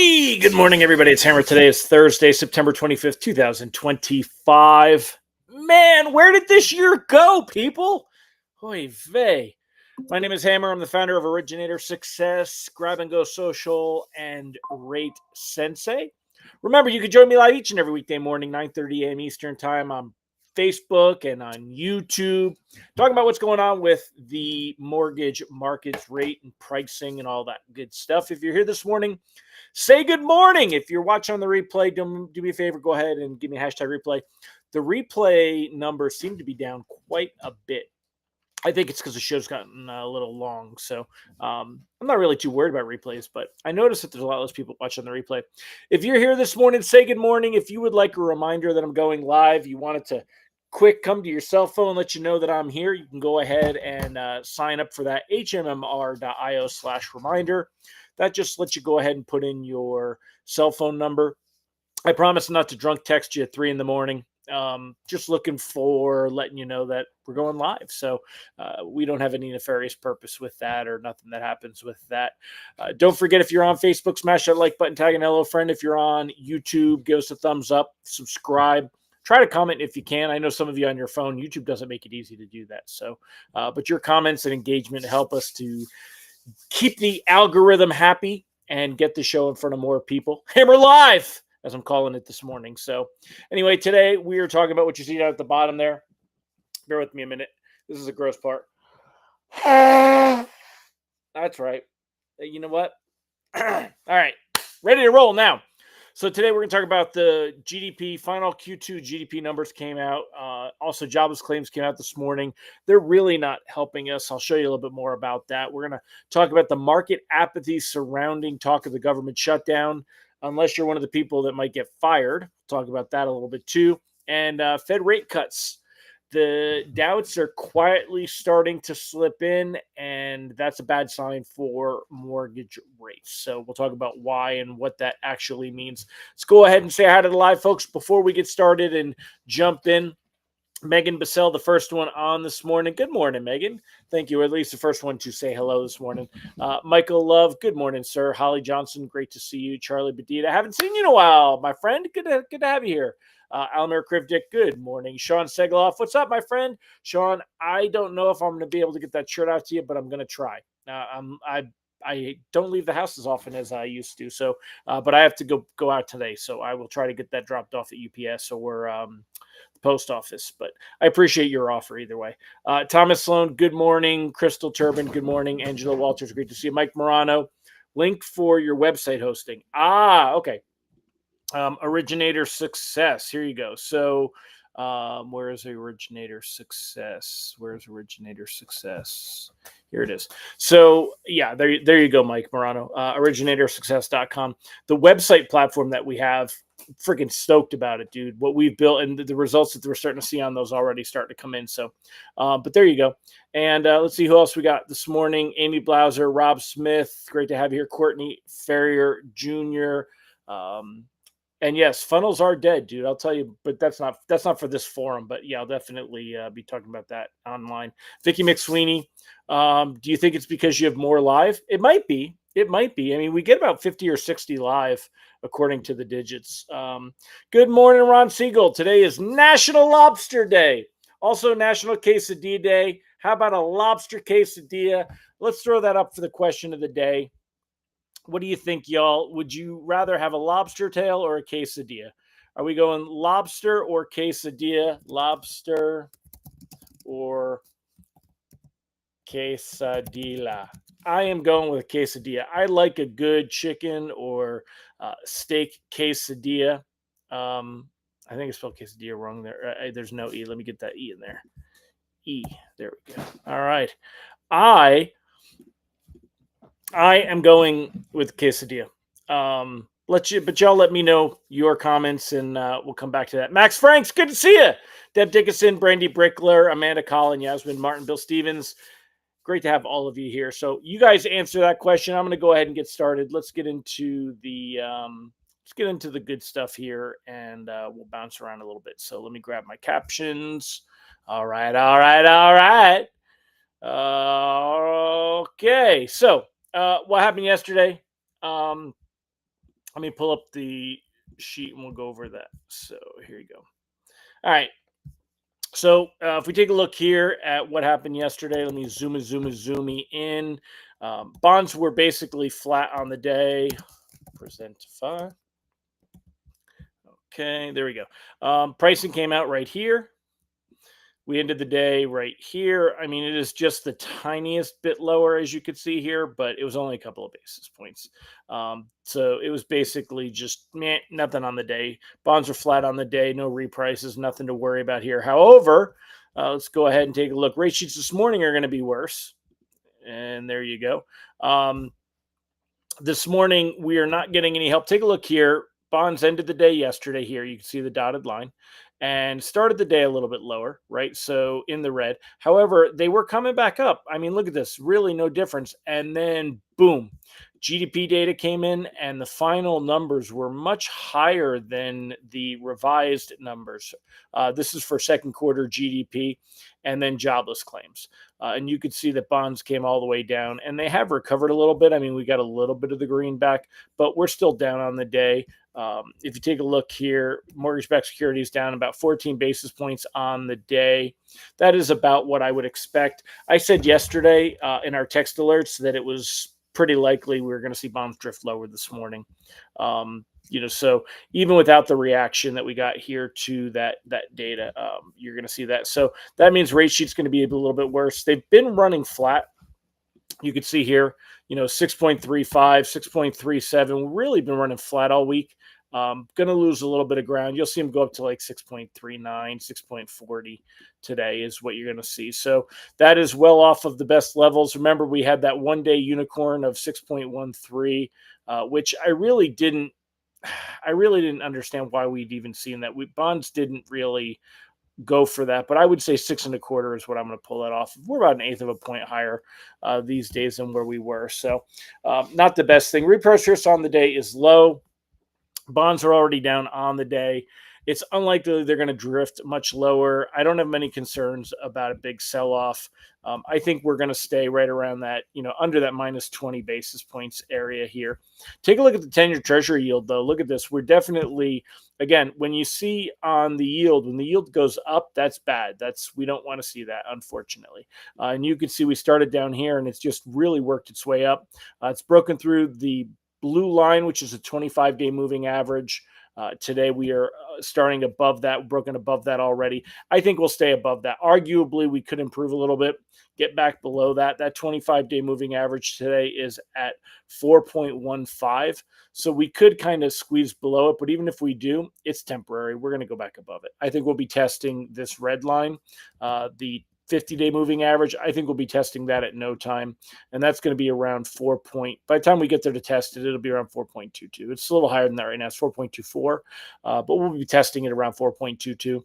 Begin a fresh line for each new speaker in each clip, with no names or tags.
Good morning, everybody. It's Hammer. Today is Thursday, September 25th, 2025. Man, where did this year go, people? Oy vey. My name is Hammer. I'm the founder of Originator Success, Grab and Go Social, and Rate Sensei. Remember, you can join me live each and every weekday morning, 9:30 a.m. Eastern Time on Facebook and on YouTube, talking about what's going on with the mortgage markets, rate and pricing and all that good stuff. If you're here this morning, say good morning. If you're watching on the replay, do me a favor, go ahead and give me a hashtag replay. The replay numbers seem to be down quite a bit. I think it's because the show's gotten a little long. So I'm not really too worried about replays, but I noticed that there's a lot less people watching the replay. If you're here this morning, say good morning. If you would like a reminder that I'm going live, you wanted to quick come to your cell phone, let you know that I'm here, you can go ahead and sign up for that, hmmr.io/reminder. That just lets you go ahead and put in your cell phone number. I promise not to drunk text you at 3 in the morning. Just looking for letting you know that we're going live. So we don't have any nefarious purpose with that or nothing that happens with that. Don't forget, if you're on Facebook, smash that like button, tag an hello friend. If you're on YouTube, give us a thumbs up, subscribe. Try to comment if you can. I know some of you on your phone, YouTube doesn't make it easy to do that. So, but your comments and engagement help us to keep the algorithm happy and get the show in front of more people. Hammer Live, as I'm calling it this morning. So anyway, today we are talking about what you see down at the bottom there. Bear with me a minute. This is a gross part. That's right. You know what? All right. Ready to roll now. So today we're going to talk about the GDP. Final Q2 GDP numbers came out. Also, jobless claims came out this morning. They're really not helping us. I'll show you a little bit more about that. We're going to talk about the market apathy surrounding talk of the government shutdown, unless you're one of the people that might get fired. We'll talk about that a little bit too. And Fed rate cuts. The doubts are quietly starting to slip in, and that's a bad sign for mortgage rates. So we'll talk about why and what that actually means. Let's go ahead and say hi to the live folks before we get started and jump in. Megan Bissell, the first one on this morning. Good morning, Megan. Thank you. Or at least the first one to say hello this morning. Michael Love, good morning, sir. Holly Johnson, great to see you. Charlie Badita, haven't seen you in a while, my friend. Good to have you here. Almir Krivdik, good morning. Sean Segaloff, what's up, my friend? Sean, I don't know if I'm going to be able to get that shirt out to you, but I'm going to try. I don't leave the house as often as I used to, so but I have to go out today, so I will try to get that dropped off at UPS or the post office. But I appreciate your offer either way. Thomas Sloan, good morning. Crystal Turbin, good morning. Angela Walters, great to see you. Mike Morano, link for your website hosting. Okay. Originator Success. Here you go. So where is Originator Success? Where's Originator Success? Here it is. So yeah, there you go, Mike Morano. Originatorssuccess.com. The website platform that we have, freaking stoked about it, dude. What we've built and the results that we're starting to see on those already starting to come in. So, but there you go. And let's see who else we got this morning. Amy Blauser, Rob Smith, great to have you here. Courtney Ferrier Jr. And yes, funnels are dead, dude. I'll tell you, but that's not for this forum. But yeah, I'll definitely be talking about that online. Vicky McSweeney, do you think it's because you have more live? It might be. It might be. I mean, we get about 50 or 60 live according to the digits. Good morning, Ron Siegel. Today is National Lobster Day. Also National Quesadilla Day. How about a lobster quesadilla? Let's throw that up for the question of the day. What do you think, y'all? Would you rather have a lobster tail or a quesadilla? Are we going lobster or quesadilla? Lobster or quesadilla? I am going with a quesadilla. I like a good chicken or steak quesadilla. I think I spelled quesadilla wrong there. There's no E. Let me get that E in there. E. There we go. All right. I am going with quesadilla. But y'all let me know your comments, and we'll come back to that. Max Franks, good to see you. Deb Dickinson, Brandy Brickler, Amanda Collin, Yasmin Martin, Bill Stevens. Great to have all of you here. So you guys answer that question. I'm going to go ahead and get started. Let's get into the good stuff here, and we'll bounce around a little bit. So let me grab my captions. All right. Okay. So what happened yesterday? Let me pull up the sheet and we'll go over that. So here you go. All right. So if we take a look here at what happened yesterday, let me zoom in. Bonds were basically flat on the day. Presentify. Okay, there we go. Pricing came out right here. We ended the day right here. I mean, it is just the tiniest bit lower, as you could see here, but it was only a couple of basis points. So it was basically just nothing on the day. Bonds are flat on the day, no reprices, nothing to worry about here. However, let's go ahead and take a look. Rate sheets this morning are going to be worse. And there you go. This morning, we are not getting any help. Take a look here. Bonds ended the day yesterday here. You can see the dotted line and started the day a little bit lower, right? So in the red. However, they were coming back up. I mean, look at this, really no difference. And then boom, GDP data came in and the final numbers were much higher than the revised numbers. This is for second quarter GDP and then jobless claims. And you could see that bonds came all the way down and they have recovered a little bit. I mean, we got a little bit of the green back, but we're still down on the day. If you take a look here, mortgage-backed securities down about 14 basis points on the day. That is about what I would expect. I said yesterday in our text alerts that it was pretty likely we were going to see bonds drift lower this morning. So even without the reaction that we got here to that data, you're going to see that. So that means rate sheet's going to be a little bit worse. They've been running flat. You can see here, 6.35, 6.37. We've really been running flat all week. Going to lose a little bit of ground. You'll see them go up to like 6.39, 6.40 today is what you're going to see. So that is well off of the best levels. Remember, we had that one-day unicorn of 6.13, which I really didn't understand why we'd even seen that. Bonds didn't really go for that, but I would say 6.25 is what I'm going to pull that off. We're about an eighth of a point higher these days than where we were. So not the best thing. Reprice risk on the day is low. Bonds are already down on the day. It's unlikely they're going to drift much lower. I don't have many concerns about a big sell-off. I think we're going to stay right around that, under that minus 20 basis points area here. Take a look at the 10-year Treasury yield, though. Look at this. We're definitely, again, when you see on the yield, when the yield goes up, that's bad. We don't want to see that, unfortunately. And you can see we started down here, and it's just really worked its way up. It's broken through the blue line, which is a 25-day moving average. Today we are starting above that, broken above that already. I think we'll stay above that. Arguably, we could improve a little bit, get back below that. That 25-day moving average today is at 4.15. So we could kind of squeeze below it, but even if we do, it's temporary. We're going to go back above it. I think we'll be testing this red line, the 50-day moving average. I think we'll be testing that at no time, and that's going to be around by the time we get there to test it, it'll be around 4.22. It's a little higher than that right now. It's 4.24, but we'll be testing it around 4.22,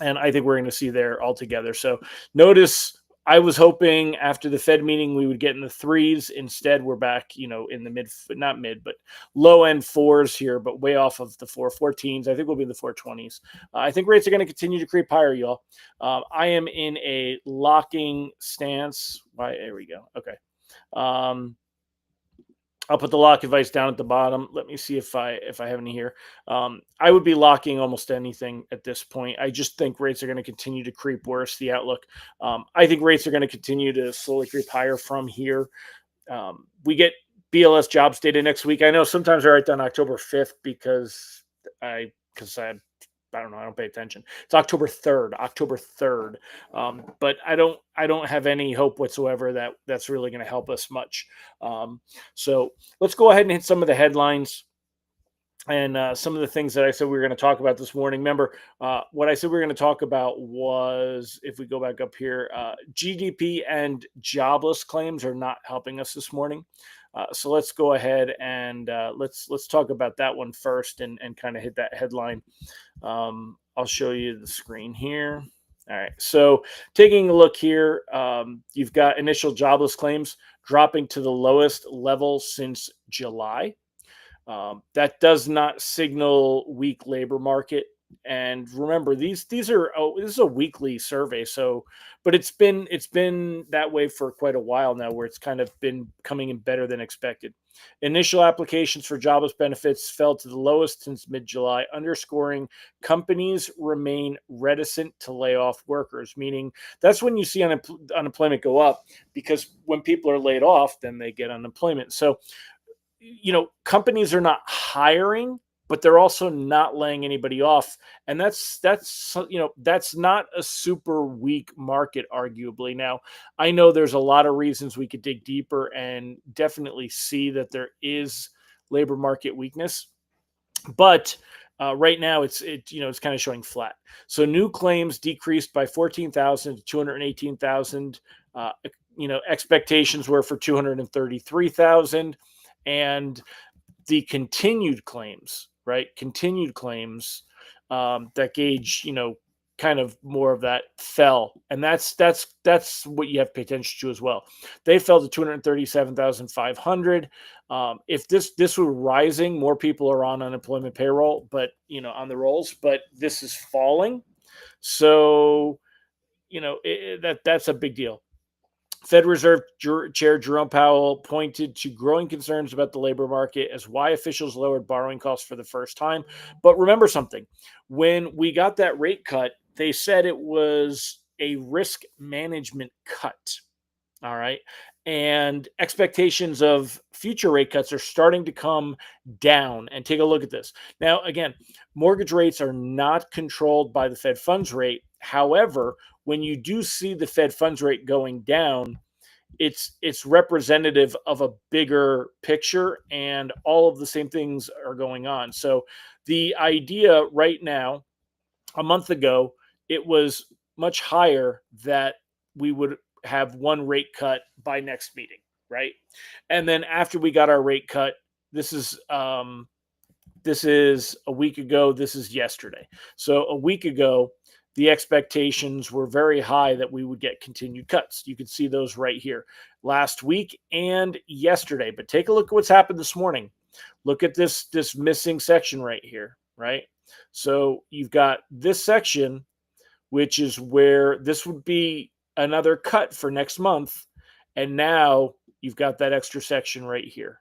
and I think we're going to see there altogether. So notice I was hoping after the Fed meeting we would get in the threes. Instead, we're back, in the not mid, but low end fours here, but way off of the 414s. I think we'll be in the 420s. I think rates are going to continue to creep higher, y'all. I am in a locking stance. There we go. Okay. I'll put the lock advice down at the bottom. Let me see if I have any here. I would be locking almost anything at this point. I just think rates are going to continue to creep worse, the outlook. I think rates are going to continue to slowly creep higher from here. We get BLS jobs data next week. I know sometimes I write down October 5th because I don't know. I don't pay attention. It's October 3rd. But I don't have any hope whatsoever that that's really going to help us much. So let's go ahead and hit some of the headlines and some of the things that I said we were going to talk about this morning. Remember, what I said we were going to talk about was, if we go back up here, GDP and jobless claims are not helping us this morning. So let's go ahead and let's talk about that one first and kind of hit that headline. I'll show you the screen here. All right. So taking a look here, you've got initial jobless claims dropping to the lowest level since July. That does not signal weak labor market. And remember, these are this is a weekly survey, so but it's been that way for quite a while now, where it's kind of been coming in better than expected. Initial applications for jobless benefits fell to the lowest since mid-July, underscoring companies remain reticent to lay off workers, meaning that's when you see unemployment go up, because when people are laid off, then they get unemployment. So companies are not hiring, but they're also not laying anybody off, and that's not a super weak market, arguably. Now, I know there's a lot of reasons we could dig deeper and definitely see that there is labor market weakness, but right now it's kind of showing flat. So new claims decreased by 14,000 to 218,000. Expectations were for 233,000, and the continued claims, right? Continued claims that gauge, kind of more of that fell, and that's what you have to pay attention to as well. They fell to 237,500. If this were rising, more people are on unemployment payroll, but on the rolls, but this is falling, so that's a big deal. Fed Reserve Chair Jerome Powell pointed to growing concerns about the labor market as why officials lowered borrowing costs for the first time. But remember something: when we got that rate cut, they said it was a risk management cut. All right. And expectations of future rate cuts are starting to come down. And take a look at this. Now, again, mortgage rates are not controlled by the Fed funds rate. However, when you do see the Fed funds rate going down, it's representative of a bigger picture, and all of the same things are going on. So the idea right now, a month ago, it was much higher that we would have one rate cut by next meeting, right? And then after we got our rate cut, this is a week ago. This is yesterday. So a week ago, the expectations were very high that we would get continued cuts. You can see those right here, last week and yesterday. But take a look at what's happened this morning. Look at this missing section right here, right? So you've got this section, which is where this would be another cut for next month. And now you've got that extra section right here.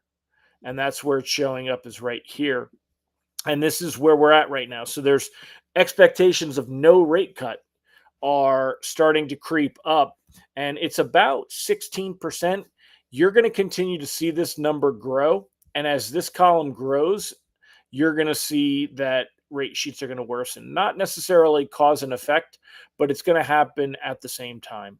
And that's where it's showing up, is right here. And this is where we're at right now. So there's expectations of no rate cut are starting to creep up, and it's about 16%. You're going to continue to see this number grow. And as this column grows, you're going to see that rate sheets are going to worsen, not necessarily cause and effect, but it's going to happen at the same time.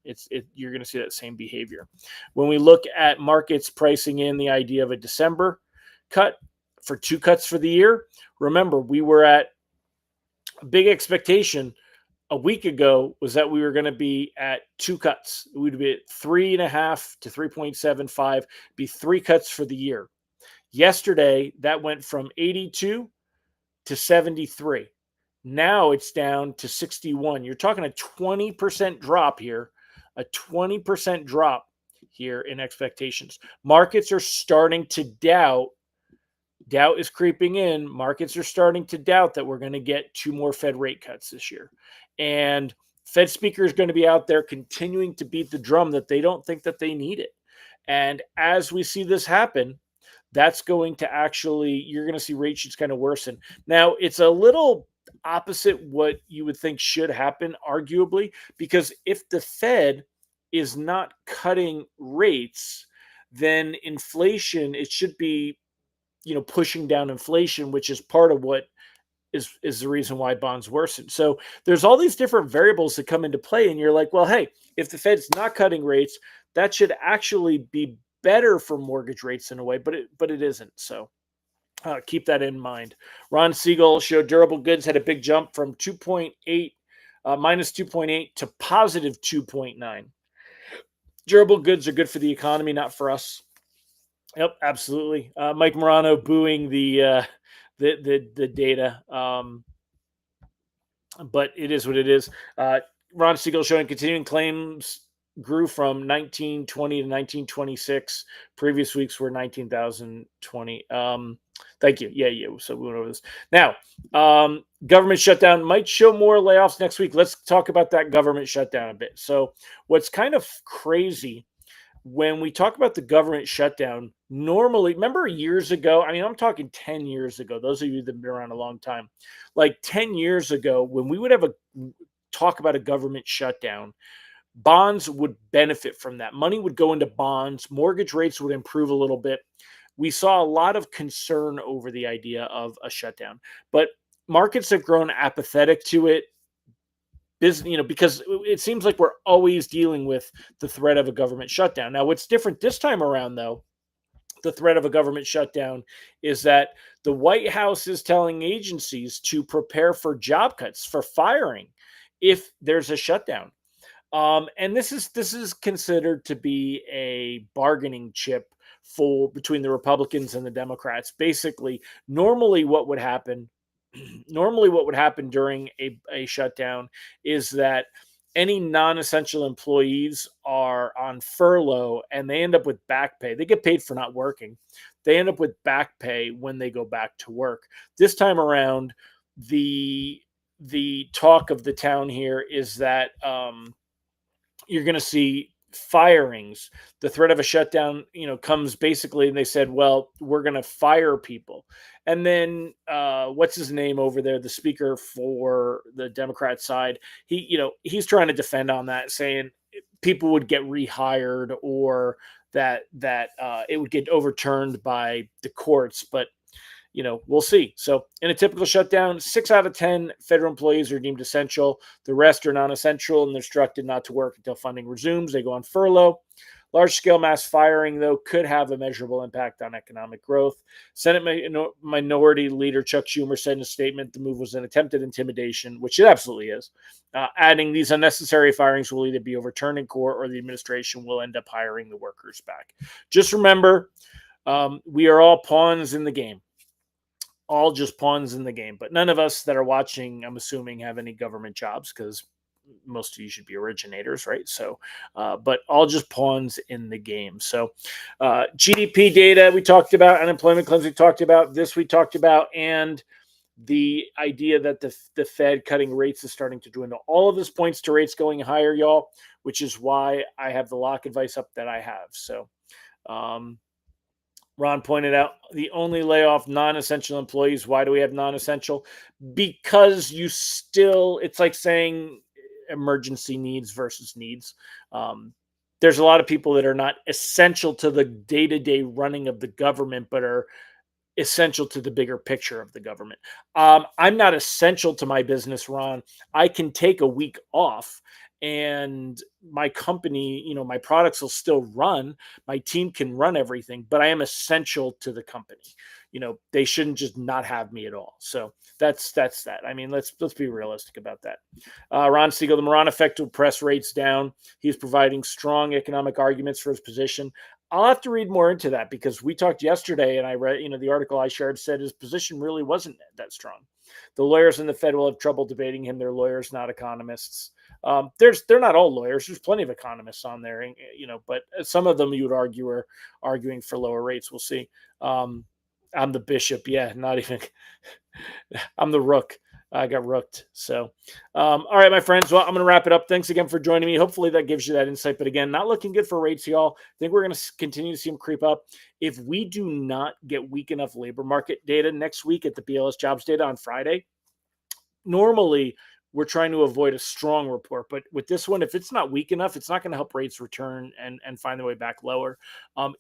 You're going to see that same behavior. When we look at markets pricing in the idea of a December cut for 2 cuts for the year, remember, we were at a big expectation a week ago was that we were going to be at 2 cuts. It would be at 3.5 to 3.75, be 3 cuts for the year. Yesterday, that went from 82 to 73. Now it's down to 61. You're talking a 20% drop here, a 20% drop here in expectations. Markets are starting to doubt. Doubt is creeping in. Markets are starting to doubt that we're going to get 2 more Fed rate cuts this year. And Fed speaker is going to be out there continuing to beat the drum that they don't think that they need it. And as we see this happen, that's going to you're going to see rate sheets kind of worsen. Now, it's a little opposite what you would think should happen, arguably, because if the Fed is not cutting rates, then inflation, it should be, pushing down inflation, which is part of what is the reason why bonds worsen. So there's all these different variables that come into play, and you're like, well, hey, if the Fed's not cutting rates, that should actually be better for mortgage rates in a way, but it isn't. So keep that in mind. Ron Siegel showed durable goods had a big jump from 2.8 minus 2.8 to positive 2.9. Durable goods are good for the economy, not for us. Yep, absolutely. Mike Morano booing the data, but it is what it is. Ron Siegel showing continuing claims grew from 1920 to 1926. Previous weeks were 19,020. Thank you. Yeah, yeah. So we went over this. Now, government shutdown might show more layoffs next week. Let's talk about that government shutdown a bit. So, what's kind of crazy when we talk about the government shutdown, normally, remember years ago? I mean, I'm talking 10 years ago. Those of you that have been around a long time, like 10 years ago, when we would have a talk about a government shutdown, bonds would benefit from that. Money would go into bonds, mortgage rates would improve a little bit. We saw a lot of concern over the idea of a shutdown, but markets have grown apathetic to it. Business, because it seems like we're always dealing with the threat of a government shutdown. Now, what's different this time around, though, the threat of a government shutdown is that the White House is telling agencies to prepare for job cuts, for firing, if there's a shutdown. And this is considered to be a bargaining chip for between the Republicans and the Democrats. Basically, normally what would happen, normally what would happen during a shutdown is that any non-essential employees are on furlough and they end up with back pay. They get paid for not working. They end up with back pay when they go back to work. This time around, the talk of the town here is that you're going to see firings. The threat of a shutdown, comes basically, and they said, well, we're going to fire people. And then what's his name over there, the speaker for the Democrat side, he's trying to defend on that, saying people would get rehired or that it would get overturned by the courts. But we'll see. So in a typical shutdown, 6 out of 10 federal employees are deemed essential. The rest are non-essential, and they're instructed not to work until funding resumes. They go on furlough. Large-scale mass firing, though, could have a measurable impact on economic growth. Senate Minority Leader Chuck Schumer said in a statement the move was an attempted intimidation, which it absolutely is, adding these unnecessary firings will either be overturned in court or the administration will end up hiring the workers back. Just remember, we are all pawns in the game. All just pawns in the game. But none of us that are watching, I'm assuming, have any government jobs because most of you should be originators, right? So, but all just pawns in the game. So, GDP data we talked about, unemployment claims we talked about, this we talked about, and the idea that the Fed cutting rates is starting to dwindle. All of this points to rates going higher, y'all, which is why I have the lock advice up that I have. So, Ron pointed out the only layoff non-essential employees. Why do we have non-essential? Because it's like saying emergency needs versus needs. There's a lot of people that are not essential to the day-to-day running of the government, but are essential to the bigger picture of the government. I'm not essential to my business, Ron. I can take a week off and my company, my products will still run. My team can run everything, but I am essential to the company. They shouldn't just not have me at all. So that's that. I mean, let's be realistic about that. Ron Siegel, the Moran effect will press rates down. He's providing strong economic arguments for his position. I'll have to read more into that because we talked yesterday and I read, the article I shared said his position really wasn't that strong. The lawyers in the Fed will have trouble debating him. They're lawyers, not economists. They're not all lawyers. There's plenty of economists on there, but some of them you would argue are arguing for lower rates. We'll see. I'm the bishop. Yeah, not even. I'm the rook. I got rooked. So, all right, my friends. Well, I'm going to wrap it up. Thanks again for joining me. Hopefully that gives you that insight. But again, not looking good for rates, y'all. I think we're going to continue to see them creep up. If we do not get weak enough labor market data next week at the BLS jobs data on Friday, normally we're trying to avoid a strong report. But with this one, if it's not weak enough, it's not going to help rates return and find their way back lower.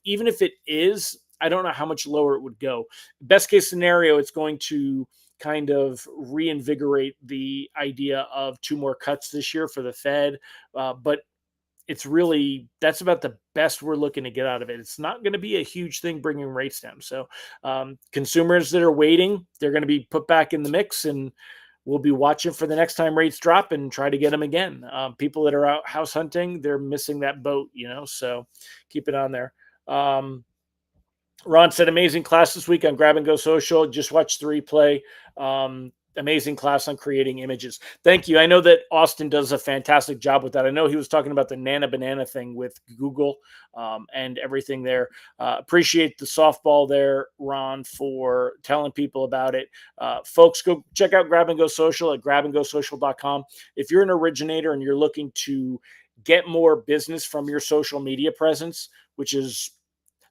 Even if it is, I don't know how much lower it would go. Best case scenario, it's going to kind of reinvigorate the idea of 2 more cuts this year for the Fed. But that's about the best we're looking to get out of it. It's not going to be a huge thing bringing rates down. So consumers that are waiting, they're going to be put back in the mix, and we'll be watching for the next time rates drop and try to get them again. People that are out house hunting, they're missing that boat, so keep it on there. Ron said, amazing class this week on Grab and Go Social. Just watch the replay. amazing class on creating images. Thank you. I know that Austin does a fantastic job with that. I know he was talking about the Nana Banana thing with Google and everything there. Appreciate the softball there, Ron, for telling people about it. Folks, go check out Grab and Go Social at grabandgosocial.com. If you're an originator and you're looking to get more business from your social media presence, which is,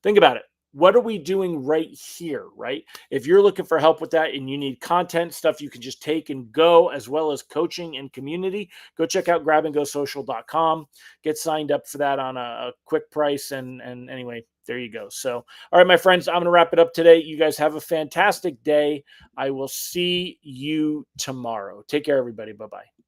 think about it. What are we doing right here, right? If you're looking for help with that and you need content, stuff you can just take and go, as well as coaching and community, go check out grabandgosocial.com. Get signed up for that on a quick price. And anyway, there you go. So, all right, my friends, I'm going to wrap it up today. You guys have a fantastic day. I will see you tomorrow. Take care, everybody. Bye-bye.